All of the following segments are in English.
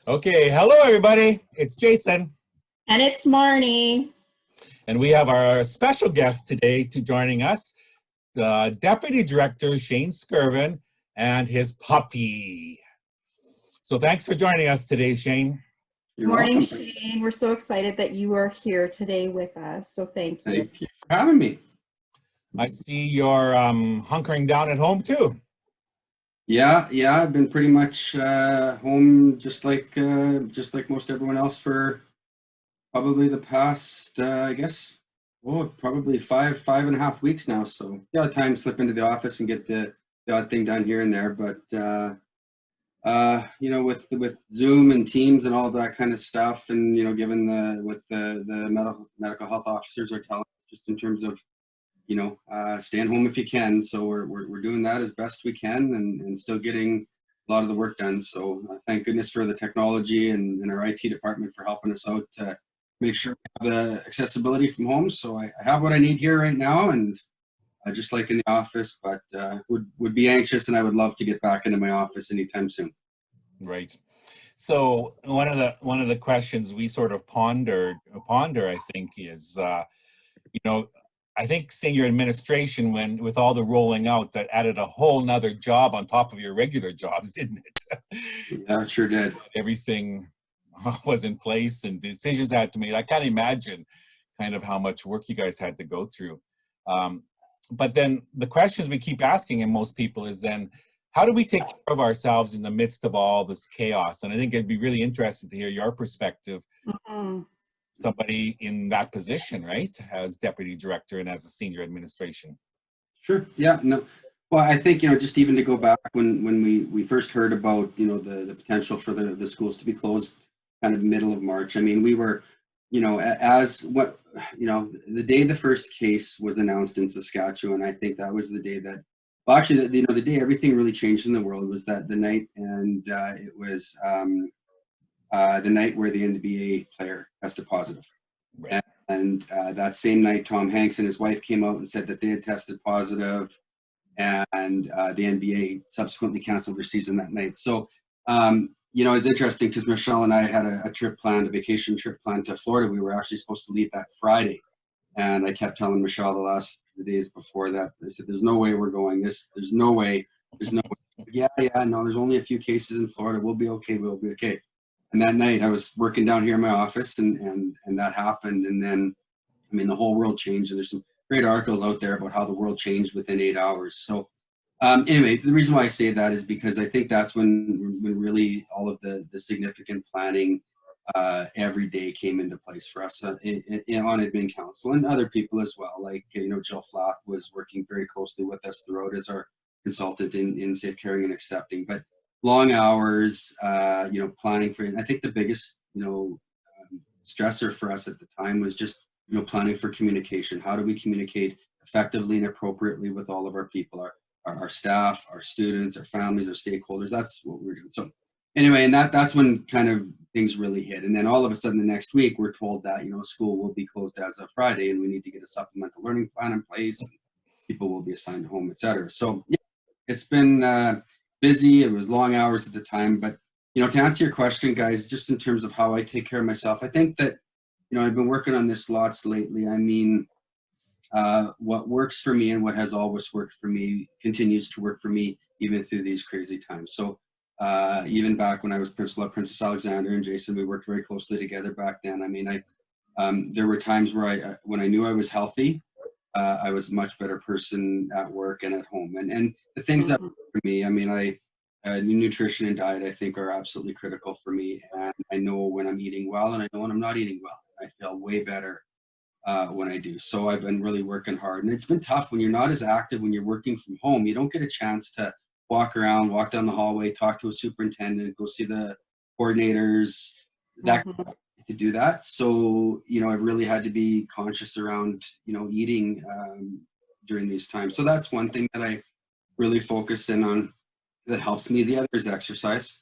Okay, hello everybody. It's Jason, And it's Marnie. and we have our special guest today to joining us, the Deputy Director Shane Skjerven and his puppy. So thanks for joining us today, Shane. Good You're morning, welcome. Shane. We're so excited that you are here today with us. So thank you. Thank you for having me. I see you're hunkering down at home too. Yeah, I've been pretty much home just like most everyone else for probably the past probably five and a half weeks now. So yeah, time to slip into the office and get the odd thing done here and there. But with Zoom and Teams and all of that kind of stuff, and given what the medical health officers are telling us, just in terms of staying home if you can. So we're doing that as best we can, and still getting a lot of the work done. So thank goodness for the technology and our IT department for helping us out to make sure we have the accessibility from home. So I have what I need here right now, and just like in the office, but would be anxious, and I would love to get back into my office anytime soon. Right. So one of the questions we sort of ponder, I think, is I think senior administration, when with all the rolling out, that added a whole nother job on top of your regular jobs, didn't it? Yeah, it sure did. Everything was in place and decisions had to be made. I can't imagine kind of how much work you guys had to go through. But then the questions we keep asking, and most people, is then how do we take care of ourselves in the midst of all this chaos? And I think it'd be really interesting to hear your perspective. Mhm. Somebody in that position, right, as deputy director and as a senior administration. Sure. Yeah. No. Well, I think just even to go back when we first heard about the potential for the schools to be closed, kind of middle of March. I mean, we were, as what the day the first case was announced in Saskatchewan. I think that was the day that, well, actually, the day everything really changed in the world was that the night, and it was the night where the NBA player tested positive. Right. And that same night, Tom Hanks and his wife came out and said that they had tested positive, and the NBA subsequently canceled their season that night. So, it's interesting because Michelle and I had a vacation trip planned to Florida. We were actually supposed to leave that Friday. And I kept telling Michelle the days before that, I said, there's no way we're going. There's no way. There's no way. Yeah, no, there's only a few cases in Florida. We'll be okay. And that night I was working down here in my office, and that happened. And then, I mean, the whole world changed. And there's some great articles out there about how the world changed within 8 hours. So anyway, the reason why I say that is because I think that's when really all of the significant planning every day came into place for us on admin council, and other people as well. Like, Jill Flath was working very closely with us throughout as our consultant in safe caring and accepting. But long hours, planning for, and I think the biggest, stressor for us at the time was just, planning for communication. How do we communicate effectively and appropriately with all of our people, our staff, our students, our families, our stakeholders? That's what we're doing. So anyway, and that's when kind of things really hit. And then all of a sudden the next week we're told that, school will be closed as of Friday, and we need to get a supplemental learning plan in place, and people will be assigned home, et cetera. So yeah, it's been busy. It was long hours at the time, but to answer your question, guys, just in terms of how I take care of myself, I think that I've been working on this lots lately. I mean, what works for me and what has always worked for me continues to work for me even through these crazy times. So even back when I was principal at Princess Alexander, and Jason, we worked very closely together back then. I mean, there were times where when I knew I was healthy, I was a much better person at work and at home. And the things that work for me, I mean, nutrition and diet, I think, are absolutely critical for me. And I know when I'm eating well, and I know when I'm not eating well. I feel way better when I do. So I've been really working hard. And it's been tough when you're not as active, when you're working from home. You don't get a chance to walk around, walk down the hallway, talk to a superintendent, go see the coordinators, to do that. So, I've really had to be conscious around, eating during these times. So that's one thing that I really focus in on that helps me. The other is exercise.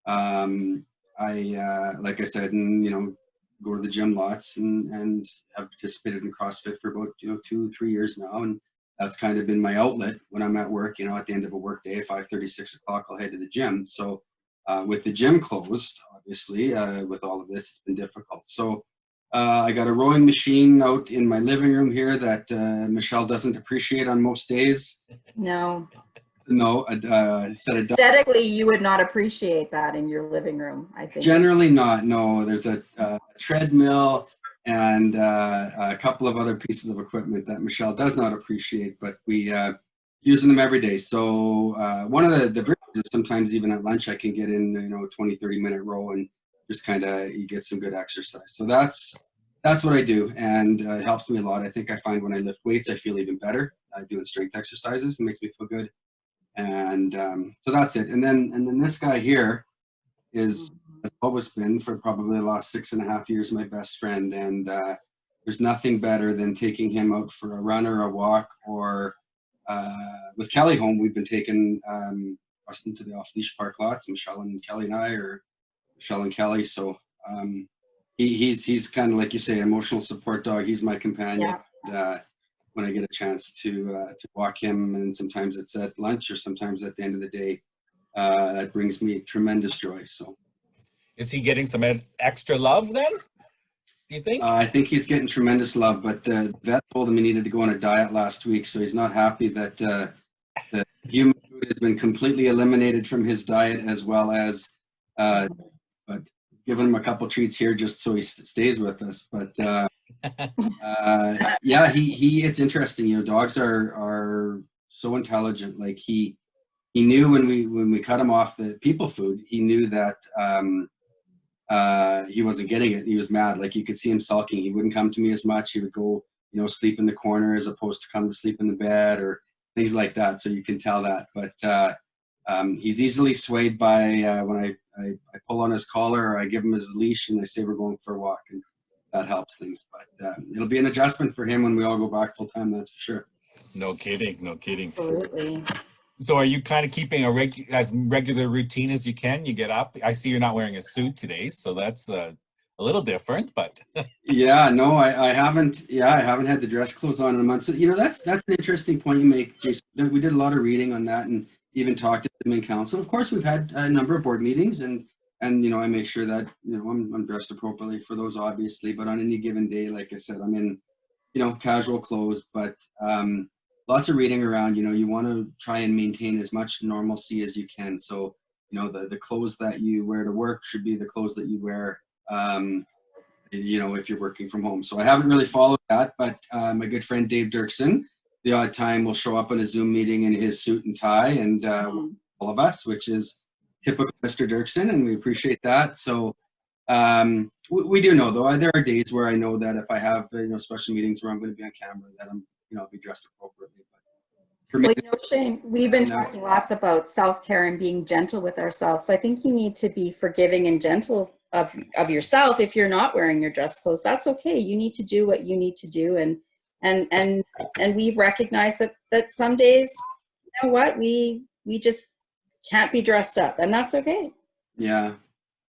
Like I said, and, go to the gym lots, and have participated in CrossFit for about, 2-3 years now. And that's kind of been my outlet when I'm at work, at the end of a work day, 5:30, 6 o'clock, I'll head to the gym. So with the gym closed, obviously, with all of this, it's been difficult. So I got a rowing machine out in my living room here that Michelle doesn't appreciate on most days. No. No, set of Aesthetically, you would not appreciate that in your living room, I think. generally not. No, there's a treadmill and a couple of other pieces of equipment that Michelle does not appreciate, but we using them every day. So one of the virtues is sometimes even at lunch I can get in 20-30 minute row and just kind of you get some good exercise. So that's what I do, and it helps me a lot. I think I find when I lift weights I feel even better doing strength exercises. It makes me feel good. And so that's it. And then this guy here has always been, for probably the last 6.5 years, my best friend. And there's nothing better than taking him out for a run or a walk, or with Kelly home, we've been taking Austin to the off-leash park lots, Michelle and Kelly and I, or Michelle and Kelly. So he's kind of, like you say, emotional support dog. He's my companion. Yeah. When I get a chance to walk him, and sometimes it's at lunch or sometimes at the end of the day, that brings me tremendous joy. So, is he getting some extra love then, do you think? I think he's getting tremendous love, but the vet told him he needed to go on a diet last week, so he's not happy that the human food has been completely eliminated from his diet, as well as but giving him a couple treats here just so he stays with us. But yeah, he it's interesting. Dogs are so intelligent. Like he knew when we cut him off the people food, he knew that he wasn't getting it. He was mad. Like you could see him sulking. He wouldn't come to me as much. He would go, sleep in the corner as opposed to come to sleep in the bed or things like that. So you can tell that. But he's easily swayed by when I pull on his collar, or I give him his leash and I say we're going for a walk, and that helps things. But it'll be an adjustment for him when we all go back full time, that's for sure. No kidding. Absolutely. So are you kind of keeping as regular routine as you can? You get up. I see you're not wearing a suit today, so that's a little different, but yeah, no, I haven't. Yeah, I haven't had the dress clothes on in a month. So that's an interesting point you make, Jason. We did a lot of reading on that, and even talked to them in council. Of course, we've had a number of board meetings, and I make sure that I'm dressed appropriately for those, obviously. But on any given day, like I said, I'm in casual clothes, but lots of reading around. You want to try and maintain as much normalcy as you can. So the clothes that you wear to work should be the clothes that you wear if you're working from home. So I haven't really followed that, but my good friend Dave Dirksen, the odd time, will show up in a Zoom meeting in his suit and tie, and all of us, which is typical Mr. Dirksen, and we appreciate that. So we do know, though, there are days where I know that if I have special meetings where I'm going to be on camera, that I'll be dressed appropriately. But for me, Shane, we've been talking lots about self-care and being gentle with ourselves. So I think you need to be forgiving and gentle of yourself. If you're not wearing your dress clothes, that's okay. You need to do what you need to do, and we've recognized that some days, we just can't be dressed up, and that's okay. Yeah,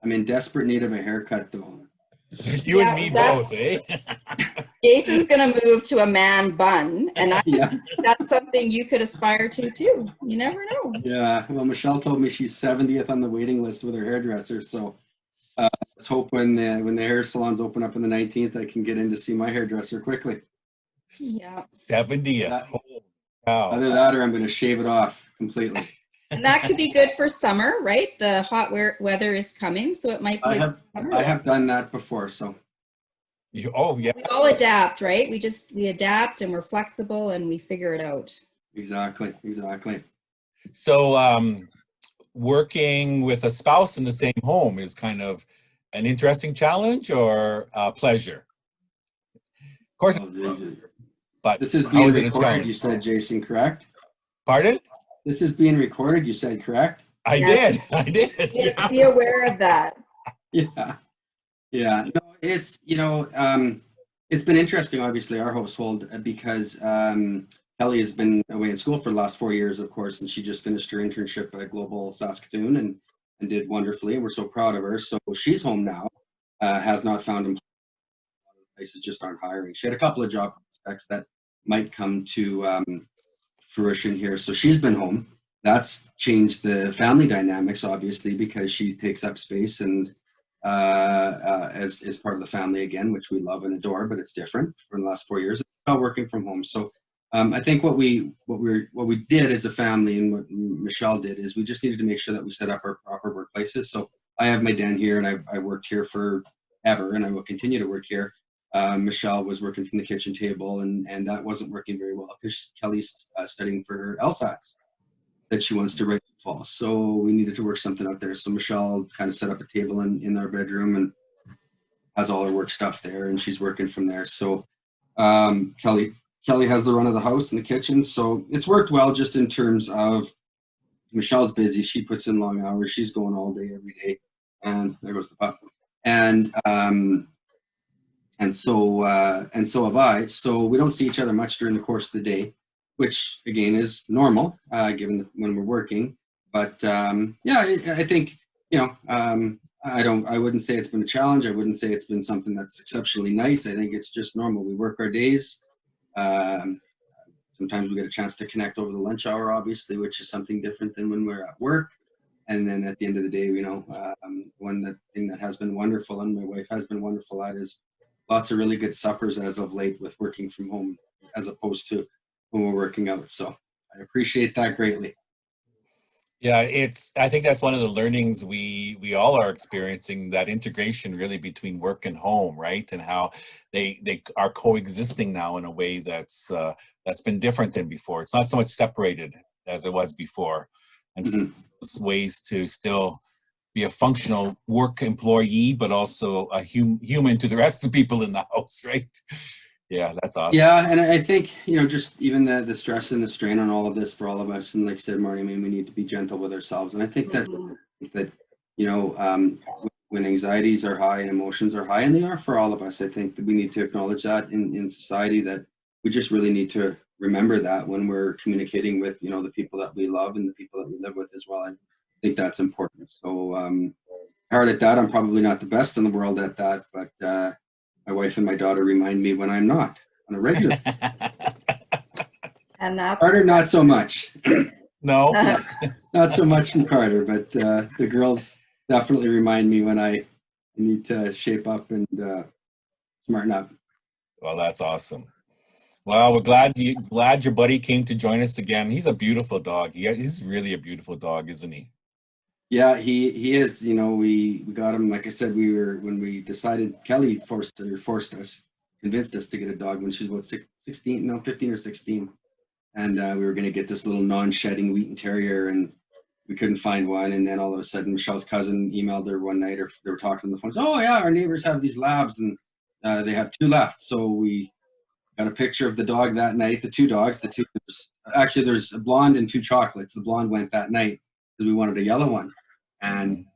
I'm in desperate need of a haircut, though. You and me both, eh? Jason's gonna move to a man bun, and I think that's something you could aspire to too. You never know. Yeah, well, Michelle told me she's 70th on the waiting list with her hairdresser, so let's hope when the hair salons open up on the 19th, I can get in to see my hairdresser quickly. Yeah, 70th. Wow. Either that, or I'm going to shave it off completely. and that could be good for summer, right? The hot weather is coming, so it might be. I have done that before, so. Oh yeah. We all adapt, right? We adapt, and we're flexible, and we figure it out. Exactly. So working with a spouse in the same home is kind of an interesting challenge or a pleasure? Of course, but this is being recorded, you said, Jason, correct? Pardon? This is being recorded, you said, correct? I did. Yes. Be aware of that. Yeah. No, it's, it's been interesting, obviously, our household, because Kelly has been away in school for the last 4 years, of course, and she just finished her internship at Global Saskatoon and did wonderfully. We're so proud of her. So she's home now, has not found employment. Places just aren't hiring. She had a couple of job prospects that might come to fruition here. So she's been home. That's changed the family dynamics, obviously, because she takes up space and as part of the family again, which we love and adore, but it's different from the last 4 years. Working from home. So I think what we did as a family, and what Michelle did, is we just needed to make sure that we set up our proper workplaces. So I have my den here, and I worked here forever, and I will continue to work here. Michelle was working from the kitchen table, and that wasn't working very well because Kelly's studying for her LSATs that she wants to write in the fall. So we needed to work something out there. So Michelle kind of set up a table in our bedroom and has all her work stuff there, and she's working from there. So Kelly has the run of the house in the kitchen. So it's worked well just in terms of Michelle's busy. She puts in long hours. She's going all day, every day. And there goes the pup. And so have I. So we don't see each other much during the course of the day, which again is normal given when we're working. But yeah, I think, you know, I wouldn't say it's been a challenge. I wouldn't say it's been something that's exceptionally nice. I think it's just normal. We work our days. Sometimes we get a chance to connect over the lunch hour, obviously, which is something different than when we're at work. And then at the end of the day, you know, one thing that has been wonderful, and my wife has been wonderful at, is lots of really good suppers as of late with working from home as opposed to when we're working out. So I appreciate that greatly. Yeah, I think that's one of the learnings we all are experiencing, that integration really between work and home, right? And how they are coexisting now in a way that's been different than before. It's not so much separated as it was before, and ways to still be a functional work employee, but also a human to the rest of the people in the house, right? Yeah, that's awesome. Yeah, and I think, you know, just even the stress and the strain on all of this for all of us, and like I said, Marty, I mean, we need to be gentle with ourselves. And I think that you know, when anxieties are high and emotions are high, and they are for all of us, I think that we need to acknowledge that in society, that we just really need to remember that when we're communicating with, you know, the people that we love and the people that we live with as well. I think that's important. So hard at that. I'm probably not the best in the world at that, but my wife and my daughter remind me when I'm not on a regular. And that's Carter, not so much. No, Not so much from Carter, but the girls definitely remind me when I need to shape up and smarten up. well, that's awesome. Well, we're glad your buddy came to join us again. He's a beautiful dog. He's really a beautiful dog, isn't he? Yeah, he is. You know, we got him. Like I said, when we decided, Kelly convinced us to get a dog when she was about 15 or 16, and we were going to get this little non-shedding Wheaten Terrier, and we couldn't find one. And then all of a sudden, Michelle's cousin emailed her one night, or they were talking on the phone. Oh yeah, our neighbors have these labs, and they have 2 left. So we got a picture of the dog that night. The 2 dogs. Actually, there's a blonde and 2 chocolates. The blonde went that night because we wanted a yellow one. And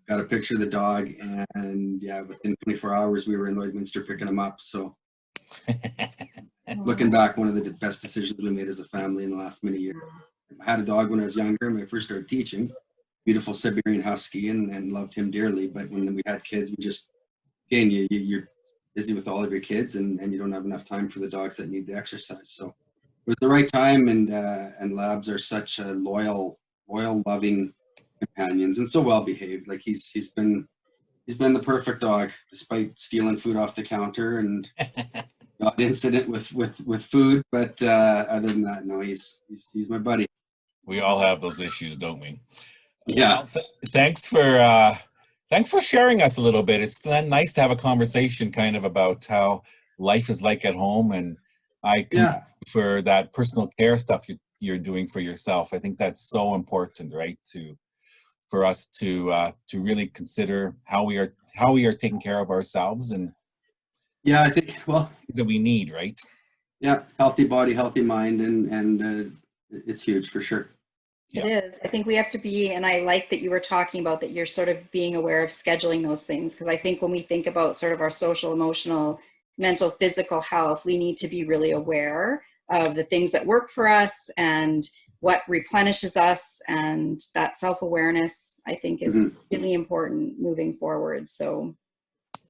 got a picture of the dog, and yeah, within 24 hours we were in Lloydminster picking him up. So looking back, one of the best decisions we made as a family in the last many years. I had a dog when I was younger, when I first started teaching, beautiful Siberian Husky, and loved him dearly. But when we had kids, we just, again, you're busy with all of your kids, and you don't have enough time for the dogs that need the exercise. So it was the right time, and Labs are such a loyal, loving companions, and so well behaved. Like he's been the perfect dog, despite stealing food off the counter and got incident with food. But other than that, no, he's my buddy. We all have those issues, don't we? Yeah. Well, thanks for sharing us a little bit. It's nice to have a conversation kind of about how life is like at home, and for that personal care stuff you're doing for yourself. I think that's so important, right? For us to really consider how we are taking care of ourselves, and I think that we need, right? Yeah, healthy body, healthy mind, and it's huge for sure. It is. I think we have to be, and I like that you were talking about that you're sort of being aware of scheduling those things, because I think when we think about sort of our social, emotional, mental, physical health, we need to be really aware of the things that work for us and what replenishes us, and that self-awareness, I think, is really important moving forward. So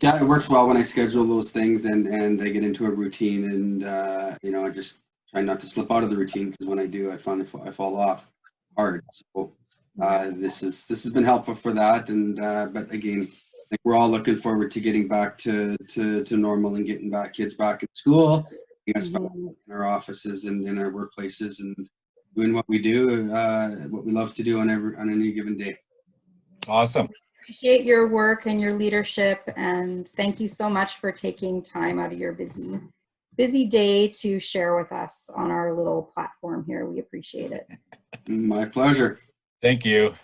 yeah, it works well when I schedule those things and I get into a routine, and you know, I just try not to slip out of the routine, because when I do, I find I fall off hard. So this has been helpful for that, and but again, think we're all looking forward to getting back to normal and getting kids back in school, getting us back in our offices and in our workplaces and doing what we do, what we love to do on any given day. Awesome. Appreciate your work and your leadership, and thank you so much for taking time out of your busy day to share with us on our little platform here. We appreciate it. My pleasure. Thank you.